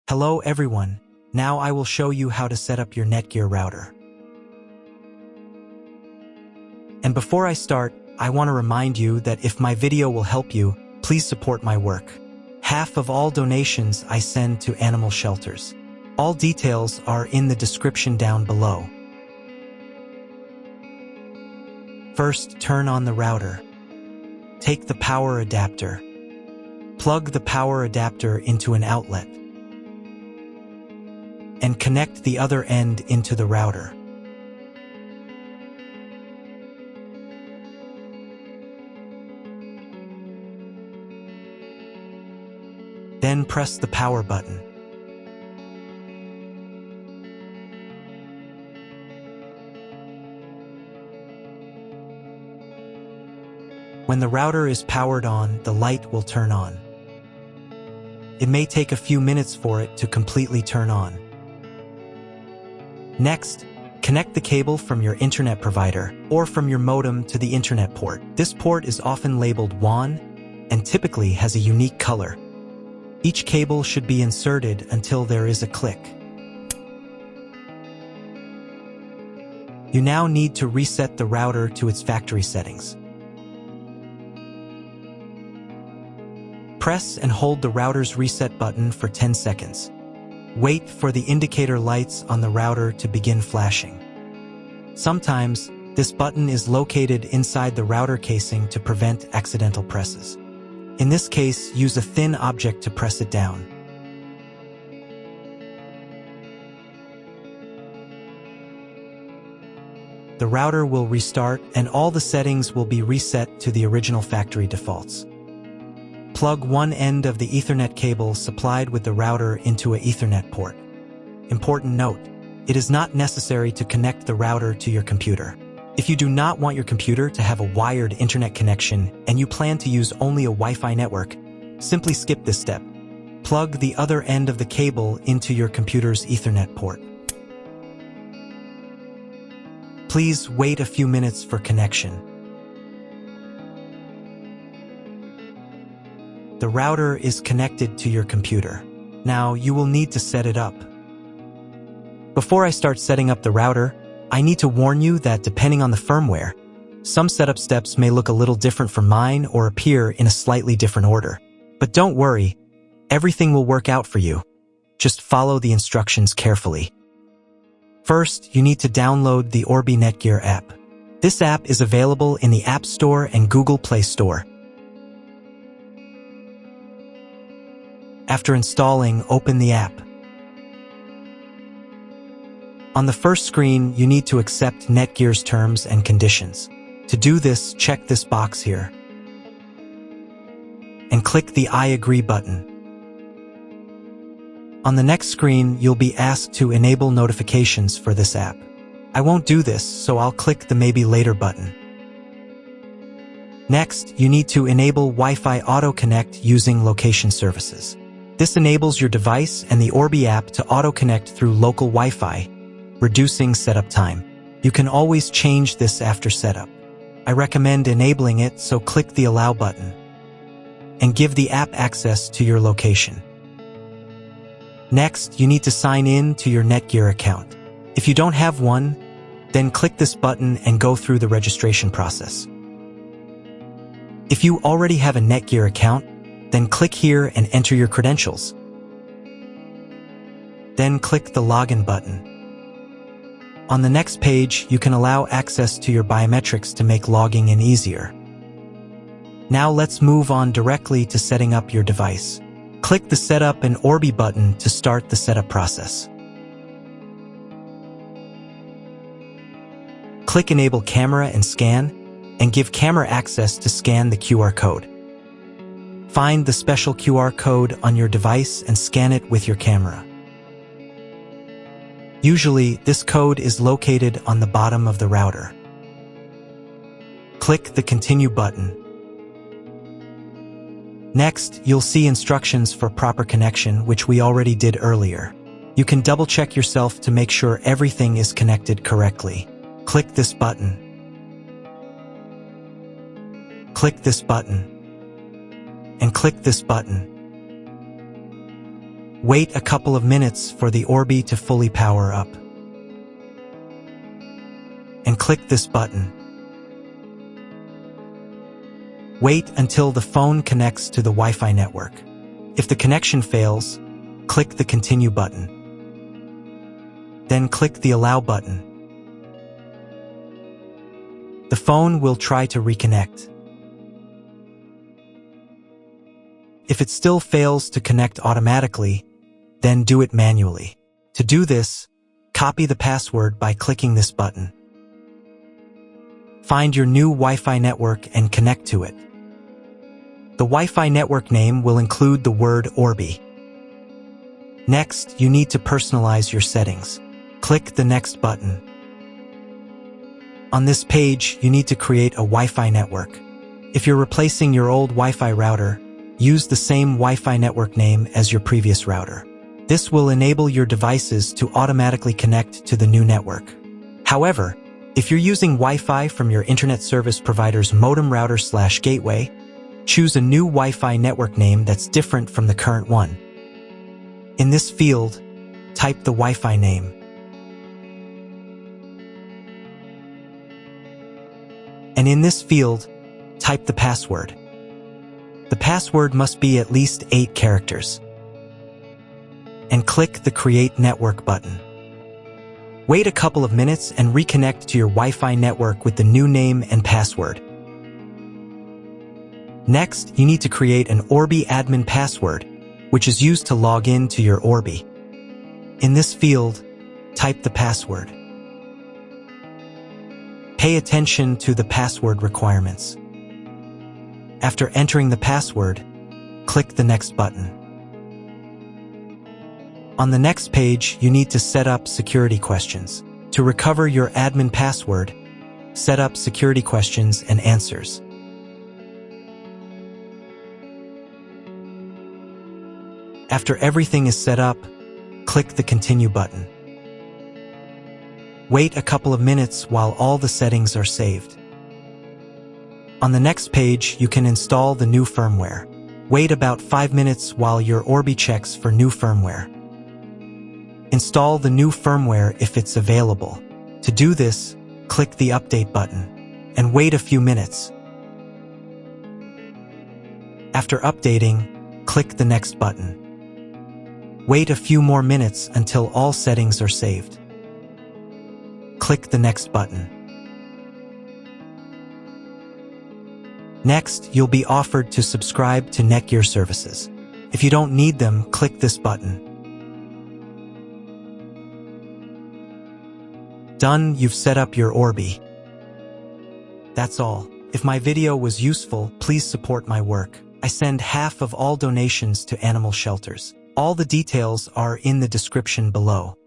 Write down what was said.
Hello everyone, now I will show you how to set up your NETGEAR router. And before I start, I want to remind you that if my video will help you, please support my work. Half of all donations I send to animal shelters. All details are in the description down below. First, turn on the router. Take the power adapter. Plug the power adapter into an outlet. And connect the other end into the router. Then press the power button. When the router is powered on, the light will turn on. It may take a few minutes for it to completely turn on. Next, connect the cable from your internet provider or from your modem to the internet port. This port is often labeled WAN and typically has a unique color. Each cable should be inserted until there is a click. You now need to reset the router to its factory settings. Press and hold the router's reset button for 10 seconds. Wait for the indicator lights on the router to begin flashing. Sometimes, this button is located inside the router casing to prevent accidental presses. In this case, use a thin object to press it down. The router will restart and all the settings will be reset to the original factory defaults. Plug one end of the Ethernet cable supplied with the router into an Ethernet port. Important note, it is not necessary to connect the router to your computer. If you do not want your computer to have a wired internet connection and you plan to use only a Wi-Fi network, simply skip this step. Plug the other end of the cable into your computer's Ethernet port. Please wait a few minutes for connection. The router is connected to your computer. Now you will need to set it up. Before I start setting up the router, I need to warn you that depending on the firmware, some setup steps may look a little different from mine or appear in a slightly different order. But don't worry, everything will work out for you. Just follow the instructions carefully. First, you need to download the Orbi NETGEAR app. This app is available in the App Store and Google Play Store. After installing, open the app. On the first screen, you need to accept NETGEAR's terms and conditions. To do this, check this box here. And click the I agree button. On the next screen, you'll be asked to enable notifications for this app. I won't do this, so I'll click the Maybe Later button. Next, you need to enable Wi-Fi Auto Connect using location services. This enables your device and the Orbi app to auto-connect through local Wi-Fi, reducing setup time. You can always change this after setup. I recommend enabling it, so click the Allow button and give the app access to your location. Next, you need to sign in to your NETGEAR account. If you don't have one, then click this button and go through the registration process. If you already have a NETGEAR account, then click here and enter your credentials. Then click the Login button. On the next page, you can allow access to your biometrics to make logging in easier. Now let's move on directly to setting up your device. Click the Setup and Orbi button to start the setup process. Click Enable Camera and Scan, and give camera access to scan the QR code. Find the special QR code on your device and scan it with your camera. Usually, this code is located on the bottom of the router. Click the Continue button. Next, you'll see instructions for proper connection, which we already did earlier. You can double-check yourself to make sure everything is connected correctly. Click this button. Click this button. And click this button. Wait a couple of minutes for the Orbi to fully power up. And click this button. Wait until the phone connects to the Wi-Fi network. If the connection fails, click the Continue button. Then click the Allow button. The phone will try to reconnect. If it still fails to connect automatically, then do it manually. To do this, copy the password by clicking this button. Find your new Wi-Fi network and connect to it. The Wi-Fi network name will include the word Orbi. Next, you need to personalize your settings. Click the Next button. On this page, you need to create a Wi-Fi network. If you're replacing your old Wi-Fi router, use the same Wi-Fi network name as your previous router. This will enable your devices to automatically connect to the new network. However, if you're using Wi-Fi from your internet service provider's modem router/gateway, choose a new Wi-Fi network name that's different from the current one. In this field, type the Wi-Fi name. And in this field, type the password. The password must be at least 8 characters. And click the Create Network button. Wait a couple of minutes and reconnect to your Wi-Fi network with the new name and password. Next, you need to create an Orbi admin password, which is used to log in to your Orbi. In this field, type the password. Pay attention to the password requirements. After entering the password, click the Next button. On the next page, you need to set up security questions. To recover your admin password, set up security questions and answers. After everything is set up, click the Continue button. Wait a couple of minutes while all the settings are saved. On the next page, you can install the new firmware. Wait about 5 minutes while your Orbi checks for new firmware. Install the new firmware if it's available. To do this, click the Update button and wait a few minutes. After updating, click the Next button. Wait a few more minutes until all settings are saved. Click the Next button. Next, you'll be offered to subscribe to NETGEAR services. If you don't need them, click this button. Done, you've set up your Orbi. That's all. If my video was useful, please support my work. I send half of all donations to animal shelters. All the details are in the description below.